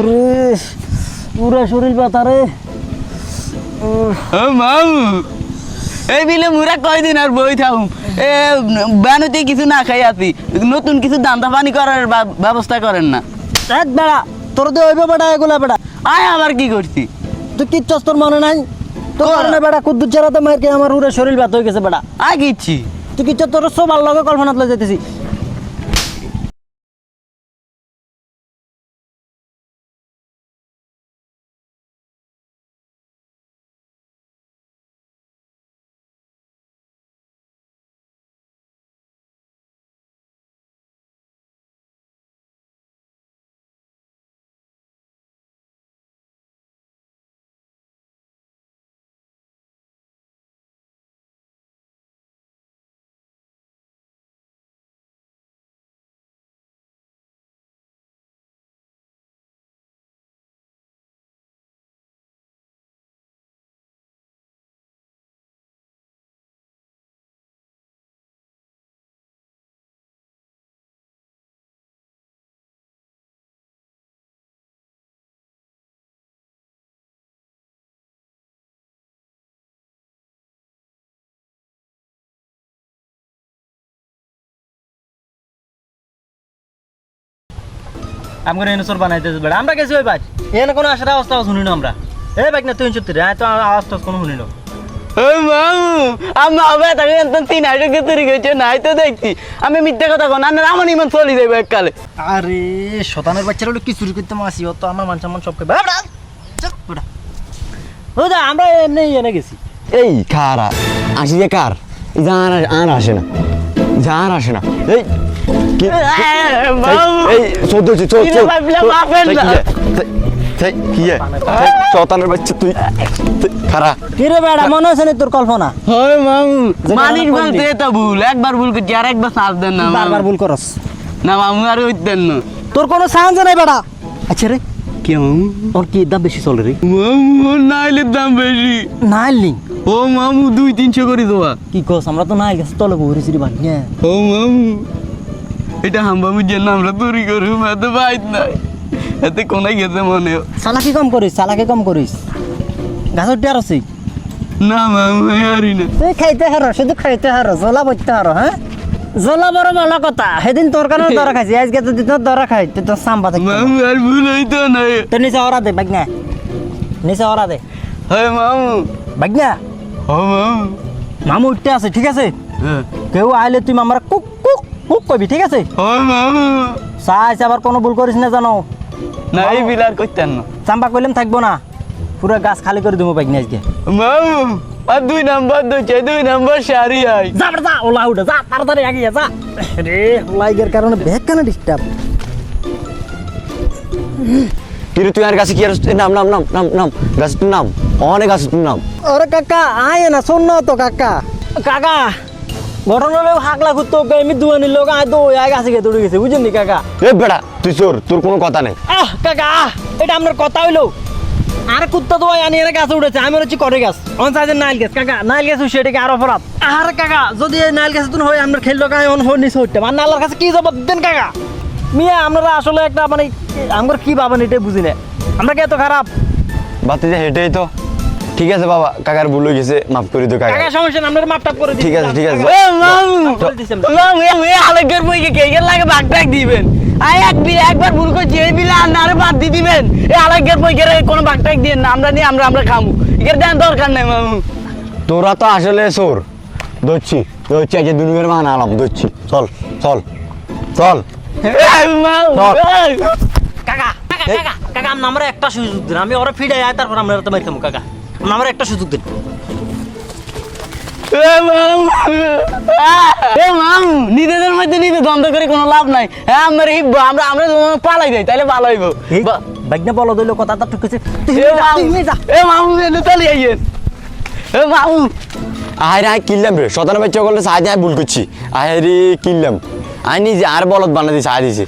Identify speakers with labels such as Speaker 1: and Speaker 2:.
Speaker 1: রে পুরা শরীর ব্যথা রে।
Speaker 2: মামু এই বিলে মুরা কয়দিন আর বই থাকুম এ বানুতে কিছু না খাই আছি নতুন কিছু দান্দা পানি করার ব্যবস্থা করেন না।
Speaker 1: এক বেড়া তোর তো হইবে বেড়া এগুলা বেড়া।
Speaker 2: আয় আবার কি করছি
Speaker 1: তুই কিচ্ছু তোর মনে নাই তোর কারণে বেড়া কুদ্দুর চারাতে মারকে আমার পুরো শরীর ব্যথা হয়ে গেছে বেড়া।
Speaker 2: আয় কিচ্ছি
Speaker 1: তুই কিচ্ছু তোর সবার লগে কল্পনা তুলে যেতেছি।
Speaker 3: আমরা এনে সর বানাইতে বেড়া আমরা গেছি ওই বাজ এনে কোনো আসার আওয়াজ শুনি না আমরা এই বাইক না তুই সত্যি রে তো আওয়াজ তো কোনো শুনি না।
Speaker 2: মামু আমি হবে তাকে তিন হাজার তৈরি করছে নাই তো দেখছি আমি মিথ্যে কথা কন আর আমার ইমান চলি যাইব এককালে।
Speaker 1: আরে শতানের বাচ্চারা হলো কি চুরি করতে আসি ও তো আমার মান সম্মান সব ও দা আমরা এমনি এনে গেছি।
Speaker 4: এই খারা আসি যে কার আর আসে না আর আসে না এই এই চোদ্দ কি শতানের বাচ্চা তুই খারা
Speaker 1: কি রে বেড়া মনে আছে না তোর কল্পনা?
Speaker 2: হয় মামু মালিক বলতে এটা ভুল একবার ভুল করছি আর একবার সাথ দেন না
Speaker 1: বারবার ভুল করস
Speaker 2: না মামু আর হইতেন না
Speaker 1: তোর কোনো সাহায্য নাই বেড়া। আচ্ছা রে
Speaker 2: কি মামু
Speaker 1: ওর কি দাম বেশি চলে রে?
Speaker 2: মামু নাইলের দাম বেশি
Speaker 1: নাইলি
Speaker 2: ও মামু 200-300 করে দেওয়া।
Speaker 1: কি কস আমরা তো নাই গেছে তলে বহরেছি রে ভাগ্যা।
Speaker 2: ও মামু এটা হাম্বামুর জন্য আমরা তৈরি করুম এত বাইত নাই এতে কোনায় গেছে মনে
Speaker 1: চালাকি কম করিস গাছের টিয়ার আছে
Speaker 2: না মামু হারি না
Speaker 1: তুই খাইতে হারো শুধু খাইতে হারো জলা বইতে হারো। হ্যাঁ জলা বড় ভালো কথা সেদিন তোর কারণে দরা খাইছি আজকে তো তোর দরা খাই তুই তোর সাম্বা থাকবি
Speaker 2: মামু আর ভুল হইতো না।
Speaker 1: তোর নিচে ওরা দে ভাগ্যা নিচে ওরা দে
Speaker 2: হয় মামু
Speaker 1: ভাগ্যা
Speaker 2: ও মামু
Speaker 1: মামু উঠতে আছে ঠিক আছে
Speaker 2: হ্যাঁ
Speaker 1: কেউ আইলে তুই আমার কুক কুক কুক কবি ঠিক আছে
Speaker 2: হয় মামু
Speaker 1: চাইছ আবার কোনো ভুল করিস না জানো
Speaker 2: না এই বিলার করতেন না
Speaker 1: চাম্পা কইলাম থাকবো না পুরো গাছ খালি করে দেবো ভাগ্যা আজকে।
Speaker 2: মামু আর 2 নাম্বার দইছে 2 নাম্বার সারি আই
Speaker 1: যা বেটা যা ওলা উঠে যা তাড়াতাড়ি আগিয়ে যা রে লাইগের কারণে ব্যাগ কেন ডিস্টার্ব।
Speaker 4: কিরে তুই আর কাছে কি আর নাম নাম নাম নাম নাম গাছ তোর নাম অনেক গাছ তোর নাম।
Speaker 1: ওরে কাকা আয় না শোন না তো কাকা কাকা ঘটনা লোক হাকলা কুত্তো এমনি দুয়ানির লোক আয় তো আগে আছে দৌড়ে গেছে বুঝেন নি কাকা।
Speaker 4: এ বেটা তুই চোর তোর কোনো কথা নেই।
Speaker 1: কাকা এটা আপনার কথা হইলো আর কুত্তা তো আনি এর গাছে উঠেছে আমি হচ্ছে করে গাছ অন সাইজের নাইল গাছ কাকা নাইল গাছ সেটাকে আর অপরাধ। আর কাকা যদি এই নাইল গাছ তুমি হয় আপনার খেললো কাজ অন হয়ে নিচে উঠতে মানে আল্লাহর কাছে কি জবাব দেন কাকা? মিয়া আপনারা আসলে একটা মানে আমার কি ভাবেন এটাই বুঝি না আমরা কি এত খারাপ?
Speaker 4: বাতিজা হেঁটেই তো ঠিক আছে বাবা কাকার ভুল হয়ে গেছে মাফ করে দিও কাকা।
Speaker 1: কাকা সমস্যা না আপনারা মাপ টাপ করে দিন
Speaker 4: ঠিক আছে ঠিক আছে।
Speaker 2: এ মামু মামু এ আলেকের বইকে কে কে লাগে ভাগ টাক দিবেন আই একবার ভুল করছি এই বিলে আরে বাদ দি দিবেন এই আলেকের বইকে কোনো ভাগ টাক দিবেন না আমরা নি আমরা খামু এর দেন দরকার নাই মামু।
Speaker 4: তোরা তো আসলে চোর ধরছি ধরছি আজকে দুনিয়ার মান আলাম ধরছি চল চল চল
Speaker 1: কাকা কাকা কাকা কাকা আমরা একটা সুযোগ দিন আমি ওরা ফিরে আয় তারপর আমরা তো মারতাম কাকা আমরা একটা সুযোগ দিন।
Speaker 2: এ মামু নিজেদের মধ্যে নিজে দ্বন্দ্ব করে কোনো লাভ নাই হ্যাঁ আমরা আমরা পালাই যাই তাহলে ভালো হইব।
Speaker 1: ভাগ্নে বলো দিল কথাটা ঠিক আছে
Speaker 2: এ মামু তাহলে আইয়েন এ মামু
Speaker 4: আয় আয় কিনলাম রে শতানো বাচ্চা করলে সাহায্য ভুল করছি আয় রে কিনলাম আয় নিজে আর বলদ বানা দিয়েছে আয় দিয়েছে